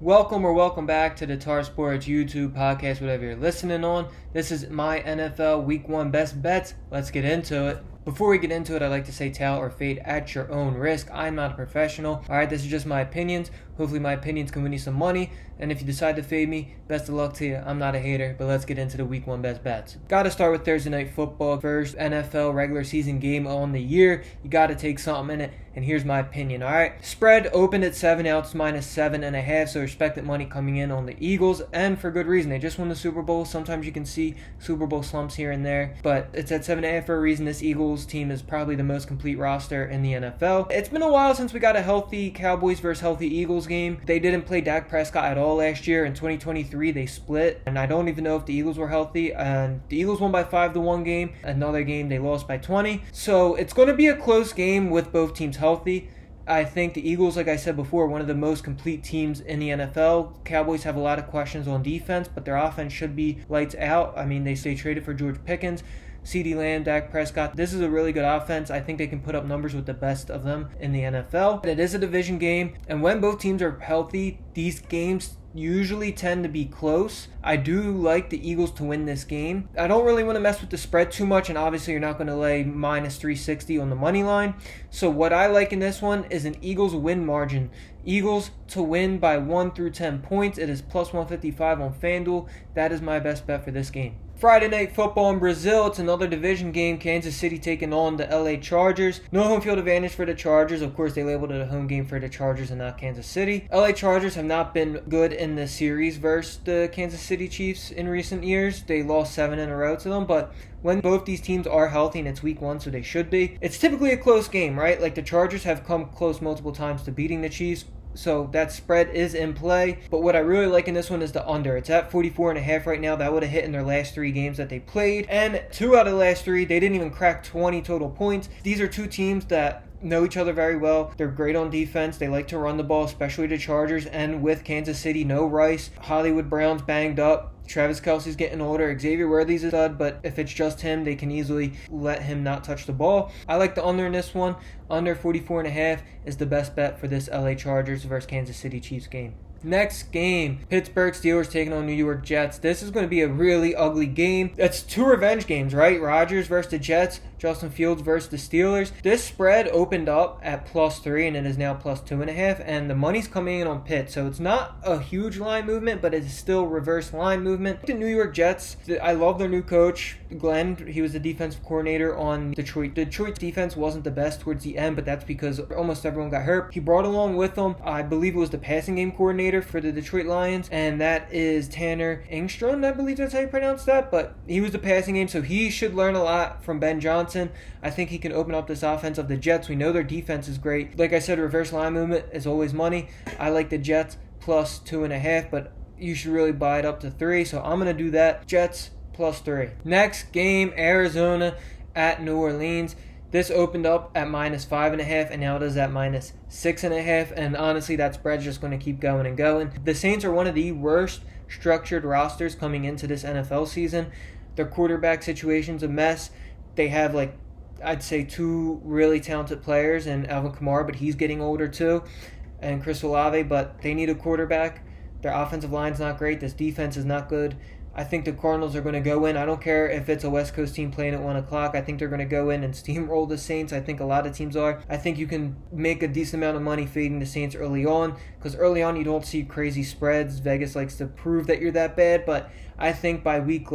Welcome back to the Tar Sports YouTube podcast, whatever you're listening on. This is my NFL Week 1 best bets. Let's get into it. Before we get into it, I'd like to say tell or fade at your own risk. I'm not a professional. Alright, this is just my opinions. Hopefully my opinions can win you some money. And if you decide to fade me, best of luck to you. I'm not a hater, but let's get into the Week 1 best bets. Gotta start with Thursday Night Football. First NFL regular season game on the year. You gotta take something in it. And here's my opinion, alright? Spread opened at 7, now it's -7.5, so expected money coming in on the Eagles, and for good reason. They just won the Super Bowl. Sometimes you can see Super Bowl slumps here and there, but it's at 7.5 for a reason. This Eagles team is probably the most complete roster in the NFL. It's been a while since we got a healthy Cowboys versus healthy Eagles game. They didn't play Dak Prescott at all last year. In 2023, they split, and I don't even know if the Eagles were healthy. And the Eagles won by 5 to 1 game. Another game, they lost by 20. So it's going to be a close game with both teams healthy. I think the Eagles, like I said before, one of the most complete teams in the NFL. Cowboys have a lot of questions on defense, but their offense should be lights out. I mean, they traded for George Pickens, CeeDee Lamb, Dak Prescott. This is a really good offense. I think they can put up numbers with the best of them in the NFL. It is a division game, and when both teams are healthy, these games usually tend to be close. I do like the Eagles to win this game. I don't really want to mess with the spread too much, and obviously you're not going to lay -360 on the money line. So what I like in this one is an Eagles win margin. Eagles to win by 1 through 10 points. It is +155 on FanDuel. That is my best bet for this game. Friday Night Football in Brazil. It's another division game. Kansas City taking on the LA Chargers. No home field advantage for the Chargers. Of course, they labeled it a home game for the Chargers and not Kansas City. LA Chargers have not been good in the series versus the Kansas City Chiefs in recent years. They lost 7 in a row to them, but when both these teams are healthy, and it's week 1, so they should be, it's typically a close game, right? Like the Chargers have come close multiple times to beating the Chiefs. So that spread is in play. But what I really like in this one is the under. It's at 44.5 right now. That would have hit in their last 3 games that they played. And 2 out of the last 3, they didn't even crack 20 total points. These are 2 teams that know each other very well. They're great on defense. They like to run the ball, especially the Chargers. And with Kansas City, no Rice. Hollywood Brown's banged up. Travis Kelce's getting older. Xavier Worthy's a stud, but if it's just him, they can easily let him not touch the ball. I like the under in this one. Under 44.5 is the best bet for this LA Chargers versus Kansas City Chiefs game. Next game, Pittsburgh Steelers taking on New York Jets. This is going to be a really ugly game. It's 2 revenge games, right? Rodgers versus the Jets, Justin Fields versus the Steelers. This spread opened up at +3 and it is now +2.5, and the money's coming in on Pitt. So it's not a huge line movement, but it's still reverse line movement. The New York Jets, I love their new coach, Glenn. He was the defensive coordinator on Detroit. Detroit's defense wasn't the best towards the end, but that's because almost everyone got hurt. He brought along with him, I believe it was the passing game coordinator for the Detroit Lions, and that is Tanner Engström. I believe that's how you pronounce that, but he was the passing game, so he should learn a lot from Ben Johnson. I think he can open up this offense of the Jets. We know their defense is great. Like I said, reverse line movement is always money. I like the Jets +2.5, but you should really buy it up to 3, so I'm going to do that. Jets +3. Next game, Arizona at New Orleans. This opened up at -5.5, and now it is at -6.5, and honestly, that spread's just going to keep going and going. The Saints are one of the worst structured rosters coming into this NFL season. Their quarterback situation's a mess. They have, I'd say 2 really talented players, and Alvin Kamara, but he's getting older too, and Chris Olave, but they need a quarterback. Their offensive line's not great. This defense is not good. I think the Cardinals are going to go in. I don't care if it's a West Coast team playing at 1 o'clock. I think they're going to go in and steamroll the Saints. I think a lot of teams are. I think you can make a decent amount of money fading the Saints early on, because early on you don't see crazy spreads. Vegas likes to prove that you're that bad, but I think by week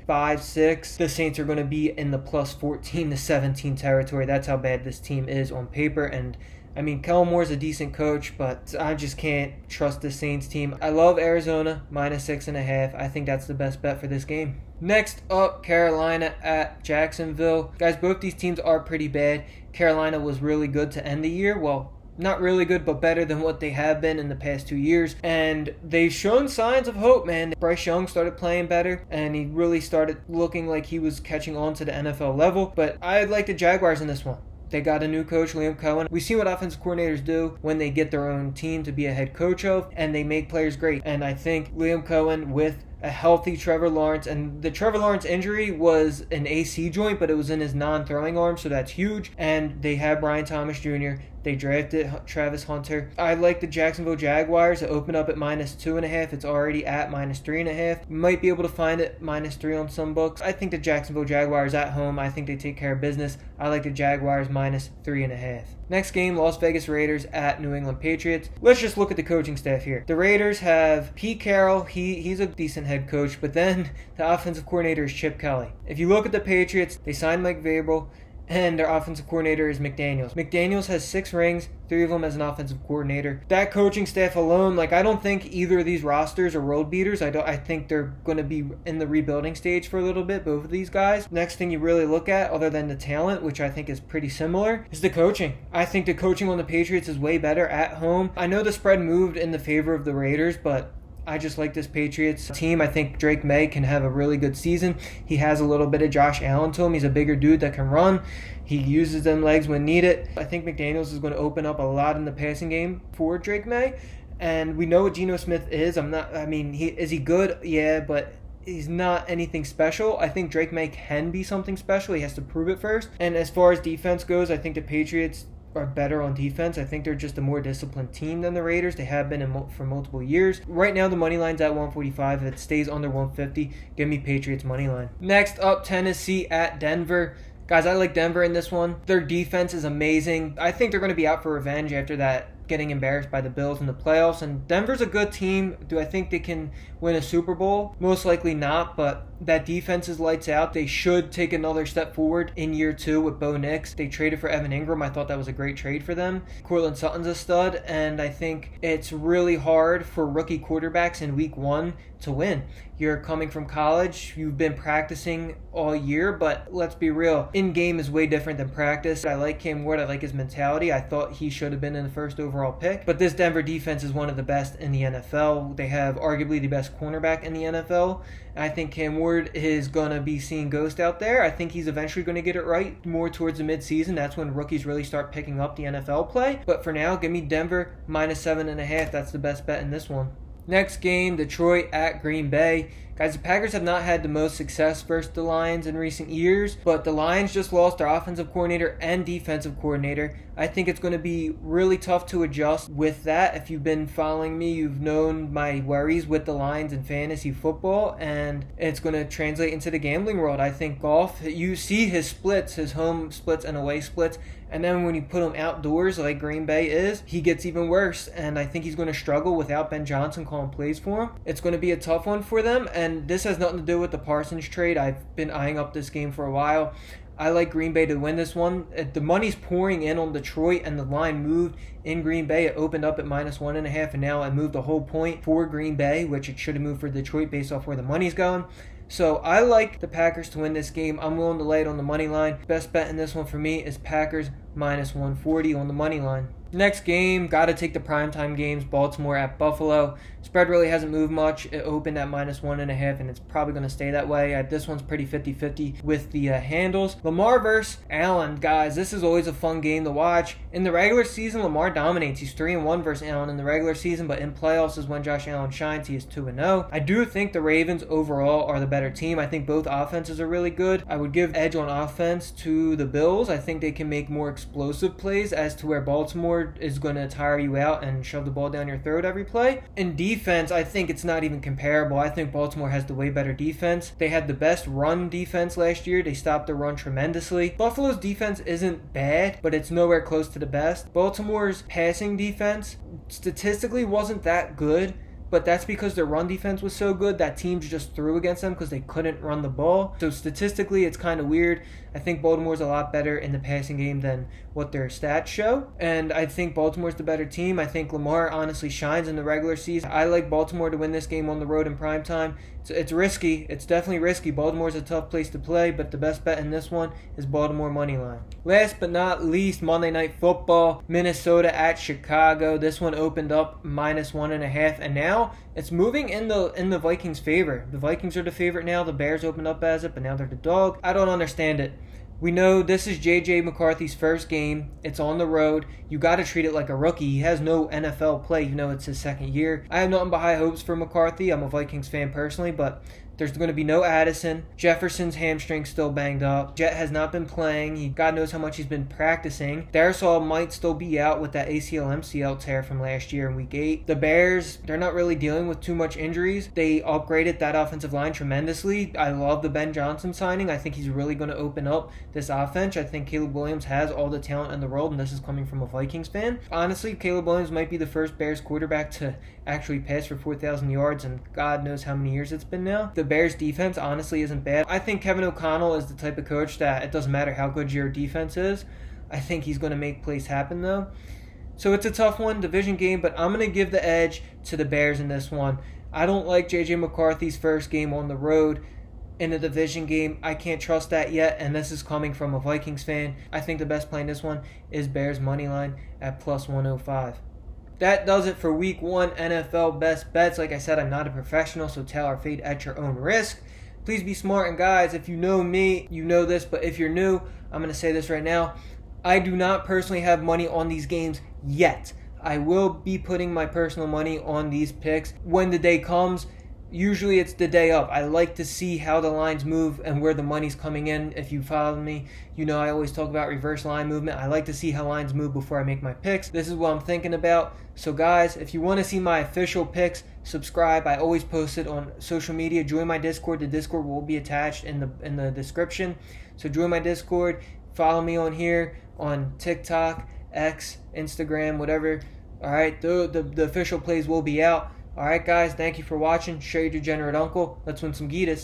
5, 6, the Saints are going to be in the +14 to 17 territory. That's how bad this team is on paper, and I mean, Kellen Moore's a decent coach, but I just can't trust the Saints team. I love Arizona, -6.5. I think that's the best bet for this game. Next up, Carolina at Jacksonville. Guys, both these teams are pretty bad. Carolina was really good to end the year. Well, not really good, but better than what they have been in the past 2 years. And they've shown signs of hope, man. Bryce Young started playing better, and he really started looking like he was catching on to the NFL level. But I like the Jaguars in this one. They got a new coach, Liam Cohen. We see what offensive coordinators do when they get their own team to be a head coach of, and they make players great. And I think Liam Cohen with a healthy Trevor Lawrence, and the Trevor Lawrence injury was an AC joint, but it was in his non-throwing arm, so that's huge. And they have Brian Thomas Jr. They drafted Travis Hunter. I like the Jacksonville Jaguars. It opened up at -2.5. It's already at -3.5. Might be able to find it -3 on some books. I think the Jacksonville Jaguars at home. I think they take care of business. I like the Jaguars -3.5. Next game, Las Vegas Raiders at New England Patriots. Let's just look at the coaching staff here. The Raiders have Pete Carroll. He's a decent head coach, but then the offensive coordinator is Chip Kelly. If you look at the Patriots, they signed Mike Vrabel, and their offensive coordinator is McDaniels. McDaniels has 6 rings, 3 of them as an offensive coordinator. That coaching staff alone, I don't think either of these rosters are world beaters. I think they're going to be in the rebuilding stage for a little bit, both of these guys. Next thing you really look at, other than the talent, which I think is pretty similar, is the coaching. I think the coaching on the Patriots is way better at home. I know the spread moved in the favor of the Raiders, but I just like this Patriots team. I think Drake May can have a really good season. He has a little bit of Josh Allen to him. He's a bigger dude that can run. He uses them legs when needed. I think McDaniels is going to open up a lot in the passing game for Drake May. And we know what Geno Smith is. Is he good? Yeah, but he's not anything special. I think Drake May can be something special. He has to prove it first. And as far as defense goes, I think the Patriots are better on defense. I think they're just a more disciplined team than the Raiders. They have been for multiple years. Right now, the money line's at 145. If it stays under 150, give me Patriots money line. Next up, Tennessee at Denver. Guys, I like Denver in this one. Their defense is amazing. I think they're going to be out for revenge after that getting embarrassed by the Bills in the playoffs. And Denver's a good team. Do I think they can win a Super Bowl? Most likely not, but that defense is lights out. They should take another step forward in year 2 with Bo Nix. They traded for Evan Ingram. I thought that was a great trade for them. Courtland Sutton's a stud, and I think it's really hard for rookie quarterbacks in week 1 to win. You're coming from college. You've been practicing all year, but let's be real. In-game is way different than practice. I like Cam Ward. I like his mentality. I thought he should have been in the first overall pick. But this Denver defense is one of the best in the NFL. They have arguably the best cornerback in the NFL. I think Cam Ward is going to be seeing ghost out there. I think he's eventually going to get it right more towards the midseason. That's when rookies really start picking up the NFL play. But for now, give me Denver -7.5. That's the best bet in this one. Next game, Detroit at Green Bay. Guys, the Packers have not had the most success versus the Lions in recent years, but the Lions just lost their offensive coordinator and defensive coordinator. I think it's going to be really tough to adjust with that. If you've been following me, you've known my worries with the Lions in fantasy football, and it's going to translate into the gambling world. I think Goff, you see his splits, his home splits and away splits, and then when you put him outdoors like Green Bay is, he gets even worse, and I think he's going to struggle without Ben Johnson calling plays for him. It's going to be a tough one for them, and this has nothing to do with the Parsons trade. I've been eyeing up this game for a while. I like Green Bay to win this one. The money's pouring in on Detroit, and the line moved in Green Bay. It opened up at -1.5, and now it moved the whole point for Green Bay, which it should have moved for Detroit based off where the money's going. So I like the Packers to win this game. I'm willing to lay it on the money line. Best bet in this one for me is Packers -140 on the money line. Next game, got to take the primetime games. Baltimore at Buffalo. Spread really hasn't moved much. It opened at -1.5, and it's probably going to stay that way. This one's pretty 50-50 with the handles. Lamar versus Allen. Guys, this is always a fun game to watch. In the regular season, Lamar dominates. He's 3-1 versus Allen in the regular season, but in playoffs is when Josh Allen shines. He is 2-0. I do think the Ravens overall are the better team. I think both offenses are really good. I would give edge on offense to the Bills. I think they can make more explosive plays as to where Baltimore is going to tire you out and shove the ball down your throat every play. In defense, I think it's not even comparable. I think Baltimore has the way better defense. They had the best run defense last year. They stopped the run tremendously. Buffalo's defense isn't bad, but it's nowhere close to the best. Baltimore's passing defense statistically wasn't that good, but that's because their run defense was so good that teams just threw against them because they couldn't run the ball. So statistically, it's kind of weird. I think Baltimore's a lot better in the passing game than what their stats show. And I think Baltimore's the better team. I think Lamar honestly shines in the regular season. I like Baltimore to win this game on the road in primetime. It's risky. It's definitely risky. Baltimore's a tough place to play, but the best bet in this one is Baltimore money line. Last but not least, Monday Night Football, Minnesota at Chicago. This one opened up -1.5, and now it's moving in the Vikings' favor. The Vikings are the favorite now. The Bears opened up as it, but now they're the dog. I don't understand it. We know this is J.J. McCarthy's first game. It's on the road. You got to treat it like a rookie. He has no NFL play. You know, it's his second year. I have nothing but high hopes for McCarthy. I'm a Vikings fan personally, but there's going to be no Addison. Jefferson's hamstring's still banged up. Jet has not been playing. God knows how much he's been practicing. Darrisaw might still be out with that ACL-MCL tear from last year in Week 8. The Bears, they're not really dealing with too much injuries. They upgraded that offensive line tremendously. I love the Ben Johnson signing. I think he's really going to open up this offense. I think Caleb Williams has all the talent in the world, and this is coming from a Vikings fan. Honestly, Caleb Williams might be the first Bears quarterback to actually pass for 4,000 yards, and God knows how many years it's been now. The Bears defense honestly isn't bad. I think Kevin O'Connell is the type of coach that it doesn't matter how good your defense is. I think he's going to make plays happen though. So it's a tough one, division game, but I'm going to give the edge to the Bears in this one. I don't like J.J. McCarthy's first game on the road in a division game. I can't trust that yet, and this is coming from a Vikings fan. I think the best play in this one is Bears money line at plus 105. That does it for Week 1 NFL Best Bets. Like I said, I'm not a professional, so tell or fade at your own risk. Please be smart, and guys, if you know me, you know this, but if you're new, I'm going to say this right now. I do not personally have money on these games yet. I will be putting my personal money on these picks when the day comes. Usually it's the day up. I like to see how the lines move and where the money's coming in. If you follow me, you know I always talk about reverse line movement. I like to see how lines move before I make my picks. This is what I'm thinking about. So guys, if you want to see my official picks, subscribe. I always post it on social media. Join my Discord. The Discord will be attached in the description. So join my Discord. Follow me on here on TikTok, X, Instagram, whatever. All right, the official plays will be out. Alright guys, thank you for watching. Share your degenerate uncle. Let's win some Gitas.